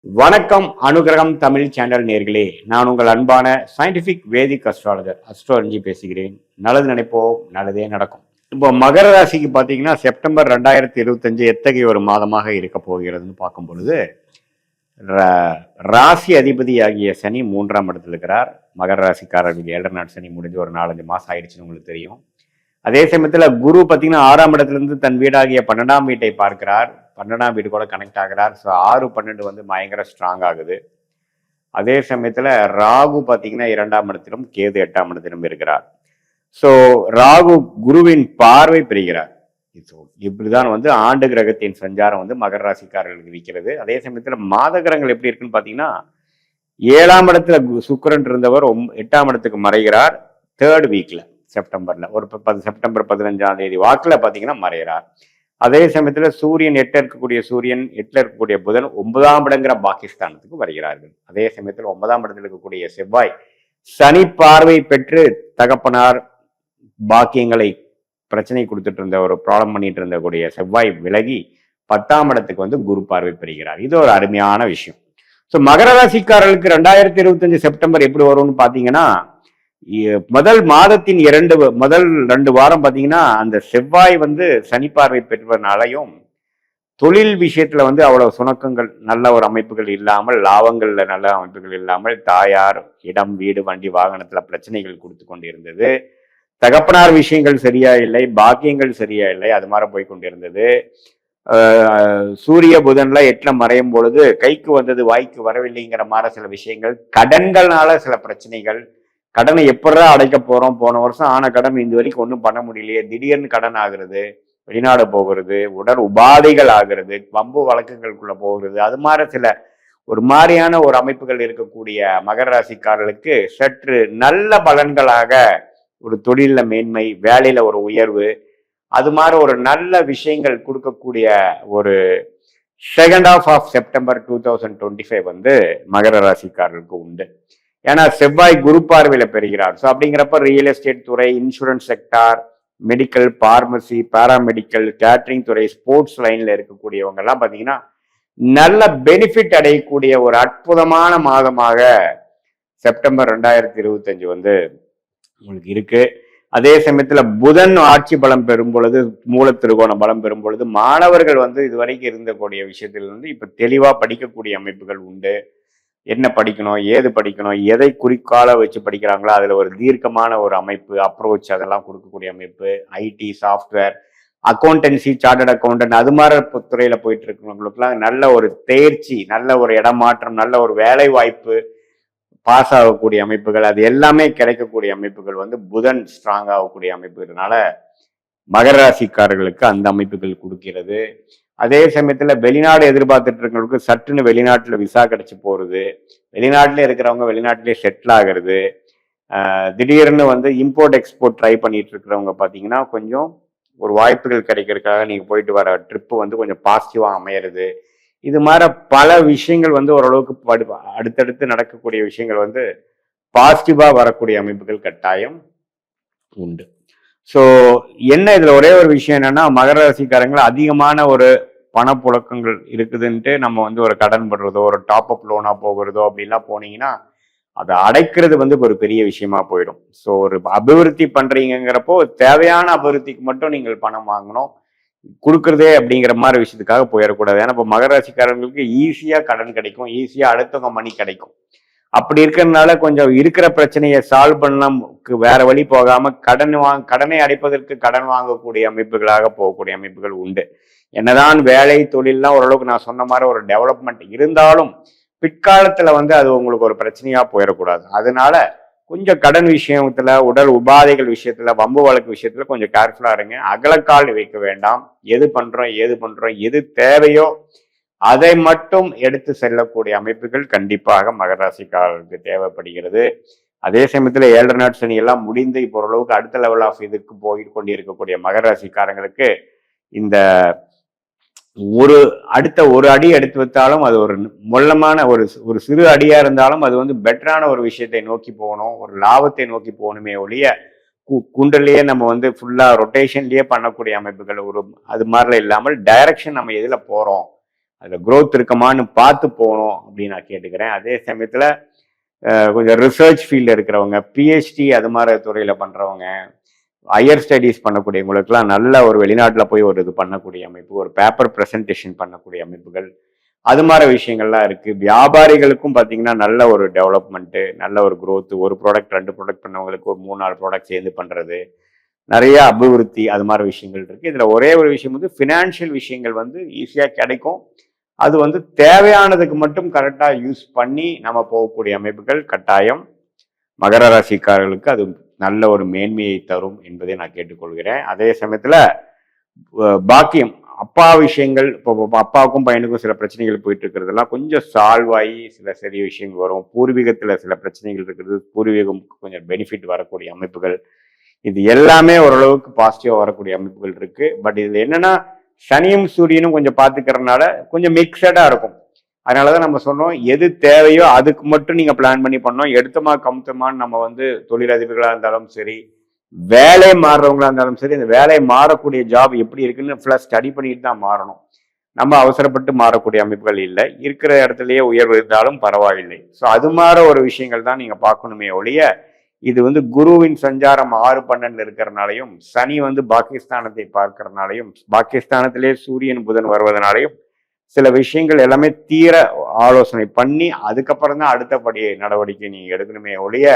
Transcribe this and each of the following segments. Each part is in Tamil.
வணக்கம் அனுகிரகம் தமிழ் சேனல் நேர்களே, நான் உங்கள் அன்பான சயின்டிபிக் வேதிக் அஸ்ட்ராலஜி பேசுகிறேன். நல்லது நினைப்போம், நல்லதே நடக்கும். இப்போ மகர ராசிக்கு பார்த்தீங்கன்னா செப்டம்பர் 2025 எத்தகைய ஒரு மாதமாக இருக்க போகிறதுன்னு பார்க்கும் பொழுது, ராசி அதிபதியாகிய சனி 3ஆம் இடத்துல இருக்கிறார். மகர ராசிக்காரர்களுக்கு 7 நாள் சனி முடிஞ்சு ஒரு 4-5 மாதம் ஆயிடுச்சுன்னு உங்களுக்கு தெரியும். அதே சமயத்தில் குரு பார்த்தீங்கன்னா 6ஆம் இடத்துலேருந்து தன் வீடாகிய 12ஆம் வீட்டை பார்க்கிறார். 12ஆம் வீடு கூட கனெக்ட் ஆகிறார். ஸோ 6-12 வந்து பயங்கர ஸ்ட்ராங் ஆகுது. அதே சமயத்தில் ராகு பார்த்தீங்கன்னா 2ஆம் இடத்திலும் கேது 8ஆம் இடத்திலும் இருக்கிறார். ஸோ ராகு குருவின் பார்வை பெறுகிறார். இப்படிதான் வந்து ஆண்டு கிரகத்தின் சஞ்சாரம் வந்து மகர ராசிக்காரர்களுக்கு இருக்கிறது. அதே சமயத்தில் மாத கிரகங்கள் எப்படி இருக்குன்னு பார்த்தீங்கன்னா 7ஆம் இடத்துல சுக்கிரன் இருந்தவர் 8ஆம் இடத்துக்கு மறைகிறார். 3rd வீக்ல செப்டம்பர்ல ஒரு செப்டம்பர் 15ஆம் தேதி வாக்கில் பார்த்தீங்கன்னா மறைகிறார். அதே சமயத்தில் சூரியன் 8 இருக்கக்கூடிய சூரியன் 8 இருக்கக்கூடிய புதன் 9ஆம் இடங்கிற பாகிஸ்தானத்துக்கு வருகிறார்கள். அதே சமயத்தில் 9ஆம் இடத்தில் இருக்கக்கூடிய செவ்வாய் சனி பார்வை பெற்று தகப்பனார் பாக்கியங்களை பிரச்சனை கொடுத்துட்டு இருந்த ஒரு ப்ராப்ளம் பண்ணிட்டு இருந்தக்கூடிய செவ்வாய் விலகி 10ஆம் இடத்துக்கு வந்து குரு பார்வை பெறுகிறார். இது ஒரு அருமையான விஷயம். ஸோ மகர ராசிக்காரர்களுக்கு 2025 செப்டம்பர் எப்படி வரும்னு பார்த்தீங்கன்னா, மாதத்தின் முதல் 2 வாரம் பார்த்தீங்கன்னா அந்த செவ்வாய் வந்து சனி பார்வை பெற்றனாலையும் தொழில் விஷயத்துல வந்து அவ்வளவு சுணக்கங்கள் நல்ல ஒரு அமைப்புகள் இல்லாமல், லாபங்கள்ல நல்ல அமைப்புகள் இல்லாமல், தாயார் இடம் வீடு வண்டி வாகனத்துல பிரச்சனைகள் கொடுத்து கொண்டு இருந்தது. தகப்பனார் விஷயங்கள் சரியா இல்லை, பாக்கியங்கள் சரியா இல்லை, அது மாதிரி போய் கொண்டிருந்தது. சூரிய புதன்ல 8ல மறையும் பொழுது கைக்கு வந்தது வாய்க்கு வரவில்லைங்கிற மாதிரி சில விஷயங்கள், கடன்கள்னால சில பிரச்சனைகள், கடனை எப்படா அடைக்க போறோம், போன வருஷம் ஆன கடன் இந்த வரைக்கும் ஒன்றும் பண்ண முடியலையே, திடீர்னு கடன் ஆகுறது, வெளிநாடு போகிறது, உடல் உபாதைகள் ஆகிறது, வம்பு வழக்குகளுக்குள்ள போகிறது, அது மாதிரி சில ஒரு மாதிரியான ஒரு அமைப்புகள் இருக்கக்கூடிய மகர ராசிக்காரர்களுக்கு சற்று நல்ல பலன்களாக ஒரு தொழில மேன்மை, வேலையில ஒரு உயர்வு, அது மாதிரி ஒரு நல்ல விஷயங்கள் கொடுக்கக்கூடிய ஒரு செகண்ட் ஹாஃப் ஆஃப் செப்டம்பர் 2025 வந்து மகர ராசிக்காரர்களுக்கு உண்டு. ஏன்னா செவ்வாய் குரு பார்வையில பெறுகிறார். ஸோ அப்படிங்கிறப்ப ரியல் எஸ்டேட் துறை, insurance sector, medical, pharmacy, paramedical, catering துறை, ஸ்போர்ட்ஸ் லைன்ல இருக்கக்கூடியவங்க எல்லாம் பார்த்தீங்கன்னா நல்ல பெனிஃபிட் அடையக்கூடிய ஒரு அற்புதமான மாதமாக செப்டம்பர் 2025 வந்து உங்களுக்கு இருக்கு. அதே சமயத்துல புதன் ஆட்சி பலம் பெறும் பொழுது, மூல திருகோண பலம் பெறும் பொழுது மாணவர்கள் வந்து இதுவரைக்கும் இருந்தக்கூடிய விஷயத்துல வந்து இப்ப தெளிவா படிக்கக்கூடிய அமைப்புகள் உண்டு. என்ன படிக்கணும், ஏது படிக்கணும், எதை குறிக்கால வச்சு படிக்கிறாங்களோ அதுல ஒரு தீர்க்கமான ஒரு அமைப்பு, அப்ரோச் அதெல்லாம் கொடுக்கக்கூடிய அமைப்பு, IT, software, accountancy, chartered accountant, அது மாதிரி துறையில போயிட்டு இருக்கிறவங்களுக்குலாம் நல்ல ஒரு தேர்ச்சி, நல்ல ஒரு இடமாற்றம், நல்ல ஒரு வேலை வாய்ப்பு, பாஸ் ஆகக்கூடிய அமைப்புகள், அது எல்லாமே கிடைக்கக்கூடிய அமைப்புகள் வந்து புதன் ஸ்ட்ராங் ஆகக்கூடிய அமைப்புனால மகர ராசிக்காரர்களுக்கு அந்த அமைப்புகள் கொடுக்கிறது. அதே சமயத்துல வெளிநாடு எதிர்பார்த்துட்டு இருக்கிறவங்களுக்கு சட்டுன்னு வெளிநாட்டுல விசா கிடைச்சு போறது, வெளிநாட்டுல இருக்கிறவங்க வெளிநாட்டிலே செட்டில் ஆகிறது, திடீர்னு வந்து இம்போர்ட் எக்ஸ்போர்ட் ட்ரை பண்ணிட்டு இருக்கிறவங்க பார்த்தீங்கன்னா கொஞ்சம் ஒரு வாய்ப்புகள் கிடைக்கிறதுக்காக நீங்க போயிட்டு வர ட்ரிப்பு வந்து கொஞ்சம் பாசிட்டிவா அமையிறது, இது மாதிரி பல விஷயங்கள் வந்து ஓரளவுக்கு அடுத்தடுத்து நடக்கக்கூடிய விஷயங்கள் வந்து பாசிட்டிவா வரக்கூடிய அமைப்புகள் கட்டாயம் உண்டு. ஸோ என்ன இதுல ஒரே ஒரு விஷயம் என்னன்னா, மகர ராசிக்காரங்கள் அதிகமான ஒரு பணப்புழக்கங்கள் இருக்குதுன்ட்டு நம்ம வந்து ஒரு கடன் படுறதோ, ஒரு டாப் அப் லோனா போகிறதோ அப்படின்லாம் போனீங்கன்னா அதை அடைக்கிறது வந்து ஒரு பெரிய விஷயமா போயிடும். ஸோ ஒரு அபிவிருத்தி பண்றீங்கிறப்போ தேவையான அபிவிருத்திக்கு மட்டும் நீங்கள் பணம் வாங்கணும், கொடுக்குறதே அப்படிங்கிற மாதிரி விஷயத்துக்காக போயிடக்கூடாது. ஏன்னா இப்போ மகர ராசிக்காரர்களுக்கு ஈஸியா கடன் கிடைக்கும், ஈஸியா அடுத்தவங்க மணி கிடைக்கும். அப்படி இருக்கிறதுனால கொஞ்சம் இருக்கிற பிரச்சனையை சால்வ் பண்ணலாம், வேற வழி போகாம கடனை அடைப்பதற்கு கடன் வாங்கக்கூடிய அமைப்புகளாக போகக்கூடிய அமைப்புகள் உண்டு. என்னதான் வேலை தொழில்லாம் ஓரளவுக்கு நான் சொன்ன மாதிரி ஒரு டெவலப்மெண்ட் இருந்தாலும் பிற்காலத்துல வந்து அது உங்களுக்கு ஒரு பிரச்சனையா போயிடக்கூடாது. அதனால கொஞ்சம் கடன் விஷயத்துல, உடல் உபாதைகள் விஷயத்துல, வம்பு வழக்கு விஷயத்துல கொஞ்சம் கேர்ஃபுல்லா இருங்க. அகலக்கால் வைக்க வேண்டாம். எது பண்றோம், எது தேவையோ அதை மட்டும் எடுத்து செல்லக்கூடிய அமைப்புகள் கண்டிப்பாக மகர ராசிக்காரர்களுக்கு தேவைப்படுகிறது. அதே சமயத்துல 7 நாட் சனி எல்லாம் முடிந்து இப்போ ஓரளவுக்கு அடுத்த லெவல் ஆஃப் இதுக்கு போய் கொண்டிருக்கக்கூடிய மகர ராசிக்காரங்களுக்கு இந்த அடுத்த ஒரு அடி எடுத்து வைத்தாலும் அது ஒரு மொல்லமான ஒரு சிறு அடியா இருந்தாலும் அது வந்து பெட்டரான ஒரு விஷயத்தை நோக்கி போகணும், ஒரு லாபத்தை நோக்கி போகணுமே ஒழிய குண்டலையே நம்ம வந்து ஃபுல்லா ரொட்டேஷன்லயே பண்ணக்கூடிய அமைப்புகள் அது மாதிரிலாம் இல்லாமல் டைரக்ஷன் நம்ம எதுல போறோம் அதில் growth இருக்குமான்னு பார்த்து போகணும் அப்படின்னு நான் கேட்டுக்கிறேன். அதே சமயத்தில் கொஞ்சம் ரிசர்ச் ஃபீல்டில் இருக்கிறவங்க, பிஹெச்டி அது மாதிரி துறையில் பண்ணுறவங்க, ஹையர் ஸ்டடீஸ் பண்ணக்கூடியவங்களுக்குலாம் நல்ல ஒரு வெளிநாட்டில் போய் ஒரு இது பண்ணக்கூடிய அமைப்பு, ஒரு பேப்பர் ப்ரெசன்டேஷன் பண்ணக்கூடிய அமைப்புகள், அது மாதிரி விஷயங்கள்லாம் இருக்குது. வியாபாரிகளுக்கும் பார்த்தீங்கன்னா நல்ல ஒரு டெவலப்மெண்ட்டு, நல்ல ஒரு growth, ஒரு ப்ராடக்ட் 2 ப்ராடக்ட் பண்ணவங்களுக்கு ஒரு 3-4 ப்ராடக்ட் சேர்ந்து பண்ணுறது, நிறைய அபிவிருத்தி, அது மாதிரி விஷயங்கள் இருக்குது. இதில் ஒரே ஒரு விஷயம் வந்து ஃபினான்ஷியல் விஷயங்கள் வந்து ஈஸியாக கிடைக்கும். அது வந்து தேவையானதுக்கு மட்டும் கரெக்டாக யூஸ் பண்ணி நம்ம போகக்கூடிய அமைப்புகள் கட்டாயம் மகர ராசிக்காரர்களுக்கு அது நல்ல ஒரு மேன்மையை தரும் என்பதை நான் கேட்டுக்கொள்கிறேன். அதே சமயத்தில் பாக்கியம், அப்பா விஷயங்கள், இப்போ அப்பாவுக்கும் பையனுக்கும் சில பிரச்சனைகள் போயிட்டு இருக்கிறதெல்லாம் கொஞ்சம் சால்வ் ஆகி சில சரிய விஷயங்கள் வரும். பூர்வீகத்தில் சில பிரச்சனைகள் இருக்கிறது, பூர்வீகம் கொஞ்சம் பெனிஃபிட் வரக்கூடிய அமைப்புகள், இது எல்லாமே ஓரளவுக்கு பாசிட்டிவாக வரக்கூடிய அமைப்புகள் இருக்கு. பட் இது என்னன்னா சனியும் சூரியனும் கொஞ்சம் பார்த்துக்கிறதுனால கொஞ்சம் மிக்சடாக இருக்கும். அதனாலதான் நம்ம சொன்னோம், எது தேவையோ அதுக்கு மட்டும் நீங்க பிளான் பண்ணி பண்ணோம். எடுத்தமா கமுத்தமான்னு நம்ம வந்து தொழிலதிபர்களா இருந்தாலும் சரி, வேலை மாறுறவங்களா இருந்தாலும் சரி, இந்த வேலையை மாறக்கூடிய ஜாப் எப்படி இருக்குன்னு ஃபுல்லாக ஸ்டடி பண்ணிட்டு தான் மாறணும். நம்ம அவசரப்பட்டு மாறக்கூடிய அமைப்புகள் இல்லை. இருக்கிற இடத்துலயே உயர்வு இருந்தாலும் பரவாயில்லை. ஸோ அது மாதிரி ஒரு விஷயங்கள் தான் நீங்க பார்க்கணுமே ஒழிய, இது வந்து குருவின் சஞ்சாரம் 6-12 இருக்கிறனாலையும், சனி வந்து பாகிஸ்தானத்தை பார்க்கறதுனாலையும், பாகிஸ்தானத்திலே சூரியன் புதன் வருவதனாலையும் சில விஷயங்கள் எல்லாமே தீர ஆலோசனை பண்ணி அதுக்கப்புறம் தான் அடுத்தபடி நடவடிக்கை நீங்க எடுக்கணுமே ஒழிய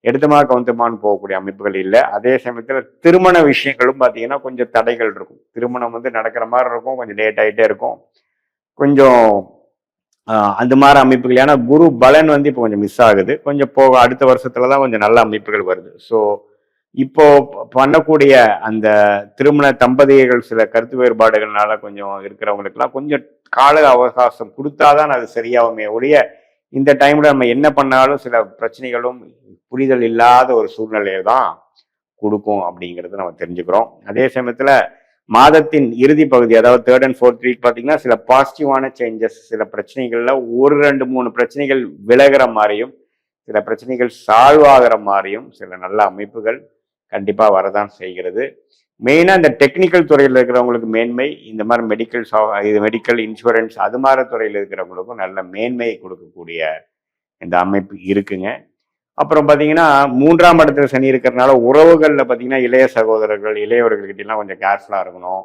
எடுத்தமா கவுந்தமான்னு போகக்கூடிய அமைப்புகள் இல்லை. அதே சமயத்தில் திருமண விஷயங்களும் பார்த்தீங்கன்னா கொஞ்சம் தடைகள் இருக்கும். திருமணம் வந்து நடக்கிற மாதிரி இருக்கும், கொஞ்சம் லேட் ஆகிட்டே இருக்கும், கொஞ்சம் அந்த மாதிரி அமைப்புகள். ஏன்னா குரு பலன் வந்து இப்போ கொஞ்சம் மிஸ் ஆகுது. கொஞ்சம் போக அடுத்த வருஷத்துல தான் கொஞ்சம் நல்ல அமைப்புகள் வருது. ஸோ இப்போ பண்ணக்கூடிய அந்த திருமண தம்பதிகள் சில கருத்து வேறுபாடுகள்னால கொஞ்சம் இருக்கிறவங்களுக்குலாம் கொஞ்சம் கால அவகாசம் கொடுத்தாதான் அது சரியாகுமே ஒழிய, இந்த டைம்ல நம்ம என்ன பண்ணாலும் சில பிரச்சனைகளும் புரிதல் இல்லாத ஒரு சூழ்நிலையை தான் கொடுக்கும் அப்படிங்கிறது நம்ம தெரிஞ்சுக்கிறோம். அதே சமயத்துல மாதத்தின் இறுதி பகுதி, அதாவது 3rd and 4th வீக் பார்த்தீங்கன்னா சில பாசிட்டிவான சேஞ்சஸ், சில பிரச்சனைகள்ல 1-2-3 பிரச்சனைகள் விலகிற மாதிரியும், சில பிரச்சனைகள் சால்வ் ஆகிற மாதிரியும் சில நல்ல அமைப்புகள் கண்டிப்பா வரதான் செய்கிறது. மெயினா இந்த டெக்னிக்கல் துறையில் இருக்கிறவங்களுக்கு மேன்மை, இந்த மாதிரி மெடிக்கல் இன்சூரன்ஸ் அது மாதிரி துறையில் இருக்கிறவங்களுக்கும் நல்ல மேன்மையை கொடுக்கக்கூடிய இந்த அமைப்பு இருக்குங்க. அப்புறம் பார்த்தீங்கன்னா 3ஆம் இடத்துல சனி இருக்கிறதுனால உறவுகளில் பார்த்தீங்கன்னா இளைய சகோதரர்கள், இளையவர்கள்கிட்டலாம் கொஞ்சம் கேர்ஃபுல்லாக இருக்கணும்.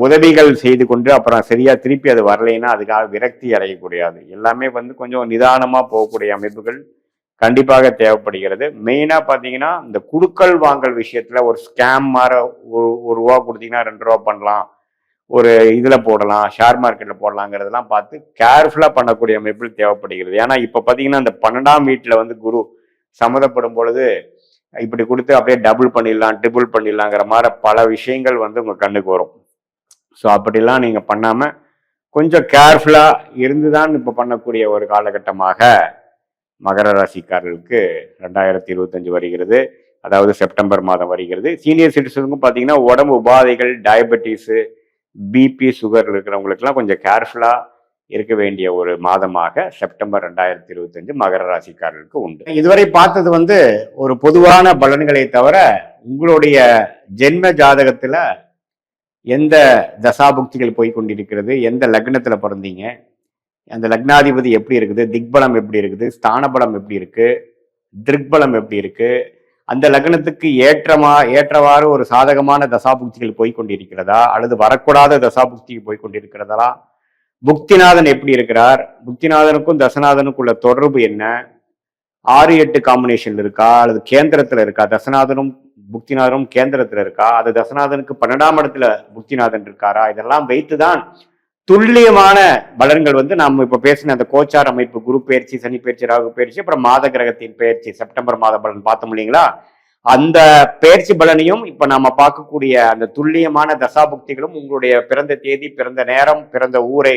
உதவிகள் செய்து கொண்டு அப்புறம் சரியா திருப்பி அது வரலைன்னா அதுக்காக விரக்தி அடையக்கூடாது. எல்லாமே வந்து கொஞ்சம் நிதானமாக போகக்கூடிய அமைப்புகள் கண்டிப்பாக தேவைப்படுகிறது. மெயினா பார்த்தீங்கன்னா இந்த குடுக்கல் வாங்கல் விஷயத்துல ஒரு ஸ்கேம் மாதிரி ஒரு ரூபா கொடுத்தீங்கன்னா 2 ரூபா பண்ணலாம், ஒரு இதுல போடலாம், ஷேர் மார்க்கெட்ல போடலாங்கிறதெல்லாம் பார்த்து கேர்ஃபுல்லா பண்ணக்கூடிய அமைப்பில் தேவைப்படுகிறது. ஏன்னா இப்ப பாத்தீங்கன்னா இந்த 12ஆம் வீட்டுல வந்து குரு சம்மதப்படும் பொழுது இப்படி கொடுத்து அப்படியே டபுள் பண்ணிடலாம், ட்ரிபிள் பண்ணிடலாங்கிற மாதிரி பல விஷயங்கள் வந்து உங்க கண்ணுக்கு வரும். ஸோ அப்படிலாம் நீங்க பண்ணாம கொஞ்சம் கேர்ஃபுல்லா இருந்துதான் இப்ப பண்ணக்கூடிய ஒரு காலகட்டமாக மகர ராசிக்காரர்களுக்கு 2025 வருகிறது. அதாவது செப்டம்பர் மாதம் வருகிறது. சீனியர் சிட்டிசனுக்கும் பார்த்தீங்கன்னா உடம்பு உபாதைகள், டயபெட்டிஸு, பிபி, சுகர் இருக்கிறவங்களுக்குலாம் கொஞ்சம் கேர்ஃபுல்லாக இருக்க வேண்டிய ஒரு மாதமாக செப்டம்பர் 2025 மகர ராசிக்காரர்களுக்கு உண்டு. இதுவரை பார்த்தது வந்து ஒரு பொதுவான பலன்களை தவிர, உங்களுடைய ஜென்ம ஜாதகத்தில் எந்த தசாபுக்திகள் போய் கொண்டிருக்கிறது, எந்த லக்னத்தில் பிறந்தீங்க, அந்த லக்னாதிபதி எப்படி இருக்குது, திக்பலம் எப்படி இருக்குது, ஸ்தானபலம் எப்படி இருக்கு, திருக்பலம் எப்படி இருக்கு, அந்த லக்னத்துக்கு ஏற்றவாறு ஒரு சாதகமான தசாபுக்திகள் போய் கொண்டிருக்கிறதா, அல்லது வரக்கூடாத தசாபுக்திகள் போய் கொண்டிருக்கிறதா, புக்திநாதன் எப்படி இருக்கிறார், புக்திநாதனுக்கும் தசநாதனுக்கும் உள்ள தொடர்பு என்ன, 6-8 காம்பினேஷன் இருக்கா, அல்லது கேந்திரத்துல இருக்கா, தசநாதனும் புக்திநாதனும் கேந்திரத்துல இருக்கா, அது தசநாதனுக்கு 12ஆம் இடத்துல புக்திநாதன் இருக்காரா, இதெல்லாம் வைத்துதான் துல்லியமான பலன்கள் வந்து நம்ம இப்ப பேசின அந்த கோச்சார் அமைப்பு, குரு பயிற்சி, சனி பயிற்சி, ராகு பயிற்சி, அப்புறம் மாத கிரகத்தின் பயிற்சி, செப்டம்பர் மாத பலன் பார்த்தோம் இல்லைங்களா, அந்த பயிற்சி பலனையும் இப்ப நாம பார்க்கக்கூடிய அந்த துல்லியமான தசாபுக்திகளும் உங்களுடைய பிறந்த தேதி, பிறந்த நேரம், பிறந்த ஊரை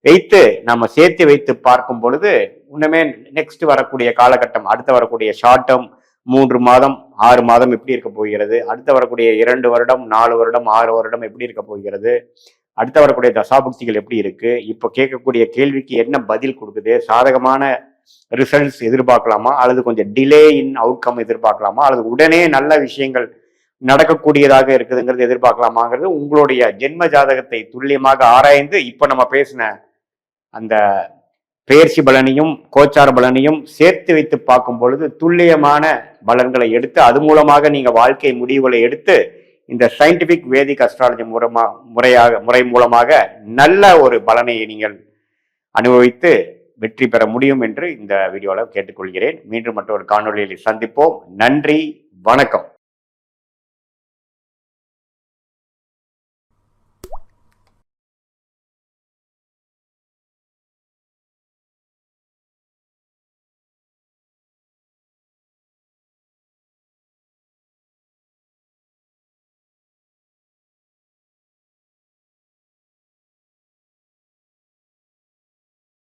வைத்து நம்ம சேர்த்து வைத்து பார்க்கும் பொழுது இன்னுமே நெக்ஸ்ட் வரக்கூடிய காலகட்டம், அடுத்து வரக்கூடிய ஷார்ட் டேர்ம் 3 மாதம் 6 மாதம் எப்படி இருக்க போகிறது, அடுத்து வரக்கூடிய 2 வருடம் 4 வருடம் 6 வருடம் எப்படி இருக்க போகிறது, அடுத்த வரக்கூடிய தசாபுக்திகள் எப்படி இருக்கு, இப்போ கேட்கக்கூடிய கேள்விக்கு என்ன பதில் கொடுக்குது, சாதகமான ரிசல்ட்ஸ் எதிர்பார்க்கலாமா, அல்லது கொஞ்சம் டிலே இன் அவுட்கம் எதிர்பார்க்கலாமா, அல்லது உடனே நல்ல விஷயங்கள் நடக்கக்கூடியதாக இருக்குதுங்கிறது எதிர்பார்க்கலாமாங்கிறது உங்களுடைய ஜென்ம ஜாதகத்தை துல்லியமாக ஆராய்ந்து இப்ப நம்ம பேசின அந்த பெயர்ச்சி பலனையும் கோச்சார பலனையும் சேர்த்து வைத்து பார்க்கும் பொழுது துல்லியமான பலன்களை எடுத்து அது மூலமாக நீங்க வாழ்க்கை முடிவுகளை எடுத்து இந்த சயின்டிபிக் வேதிக் அஸ்ட்ராலஜி முறை மூலமாக நல்ல ஒரு பலனை நீங்கள் அனுபவித்து வெற்றி பெற முடியும் என்று இந்த வீடியோவில் கேட்டுக்கொள்கிறேன். மீண்டும் மற்றொரு காணொலியில் சந்திப்போம். நன்றி, வணக்கம்.